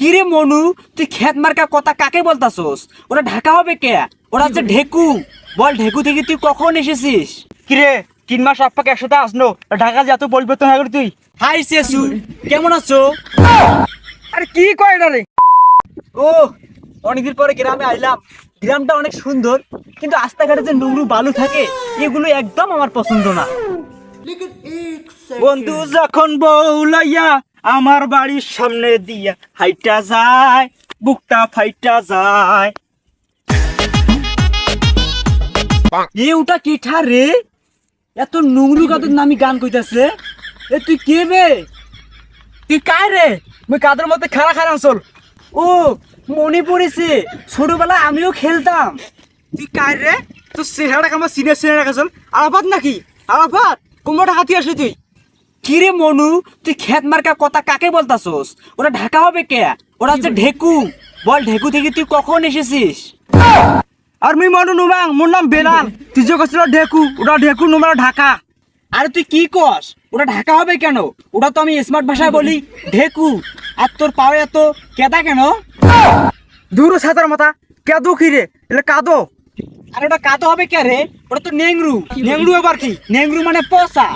কিরে মনু, তুই খেত মার্কা কথা কাকে বলতাছস? ওরা ঢাকা হবে কে? ওরা হচ্ছে ঢেকু। বল, ঢেকু থেকে তুই কখন এসেছিস? কিরে 3 মাস আপ্পাকে একসাথে আসনো, ঢাকা যে এত পরিবর্তন হয়ে গেল তুই। হাই সেসু, কেমন আছো? আরে কি কয় এটা রে? ও, অনেকদিন পরে গ্রামে আইলাম। গ্রামটা অনেক সুন্দর, কিন্তু রাস্তাঘাটে যে নোংরু বালু থাকে এগুলো একদম আমার পছন্দ না। বন্ধু যখন বউ লইয়া আমার বাড়ির সামনে দিয়া হাইটা যায়, বুকটা ফাইটা যায়। এ ওটা কি ঠা রে? এত নোংরু কাদের নামি গান কইতাছে? এ তুই কে বে? তুই কায় রে? মুই কাদের মধ্যে খাড়া খাড়া চল। ও, মনে পড়েছে, ছোটবেলায় আমিও খেলতাম। তুই কায় রে? তোর চেহারাটা কেমন সিনিয়র সিনিয়র রাখা চল। আরাফাত নাকি? আরাফাত কোমরটা হাতি আসে তুই। কিরে মনু, তুই খেত মার্কা কথা কাকে বলতাছস? ওরা ঢাকা হবে কে? ওরা হচ্ছে ঢেকু। বল, ঢেকু থেকে তুই কখন এসেছিস? আর মুই মনু নুমাং, মোর নাম বেলাল। তুই যে কছিল ঢেকু, ওটা ঢেকু নুমার ঢাকা। আরে তুই কি কস? ওরা ঢাকা হবে কেন? ওটা তো আমি স্মার্ট ভাষায় বলি ঢেকু। আর তোর পাওয়া এত কেদা কেন? দূর ছাতার মাথা কেদো কি রে? এলে কাদো। আর ওটা কাদো হবে কে রে? ওটা তো নেংরু। নেংরু আবার কি? নেংরু মানে পচা।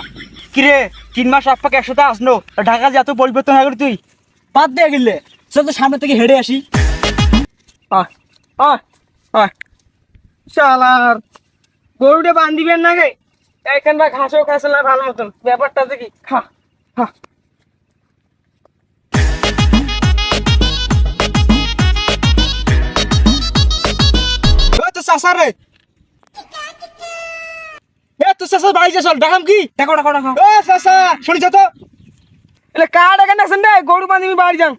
কিরে 3 মাস আপ্পাকে একসাথে আসনো, ঢাকা যে এত পরিবর্তন হয়ে গেল তুই। বাদ দিয়ে গেলে চল তো সামনে থেকে হেঁটে আসি। আয় আয় আয় শালার গরুটা বান্ধিবেন না গে? এইখানটা ঘাসও খাইছে না ভালো মতন, ব্যাপারটা দেখি। খা খা। তো চাষা রে, তো চাষা বাড়ি যা চল। দেখাম কি? দেখো দেখো দেখো। এ চাষা শুনিছ তো? এলে কার এখানে দেখছেন রে? গরু বান্ধিবি বাড়ি যান।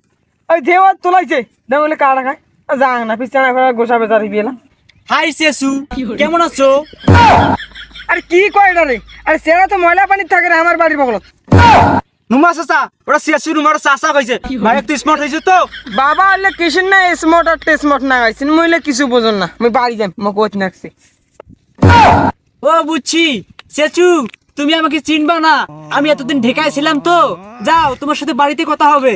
ওই দেওয়া তোলাইছে দেখো এলে কার খায় যাং না পিছনে গোসা বেচারি বিয়ে না। হাই সেসু, কেমন আছো? আরে কি কয় এটা রে? আরে সেরা তো ময়লা পানি থাকে রে আমার বাড়ির বগলত। নুমা চাচা, ওরা সিয়াসি নুমার চাচা কইছে ভাই একটু স্মার্ট হইছে তো। বাবা আলে কিসের না স্মার্ট আর টেসমার্ট না গাইছেন, মইলে কিছু বুঝুন না। মই বাড়ি যাম, মই কইতে নাকছি। ও বুঝছি। সেচু, তুমি আমাকে চিনবা না? আমি এতদিন ঢেকায় ছিলাম তো। যাও, তোমার সাথে বাড়িতে কথা হবে।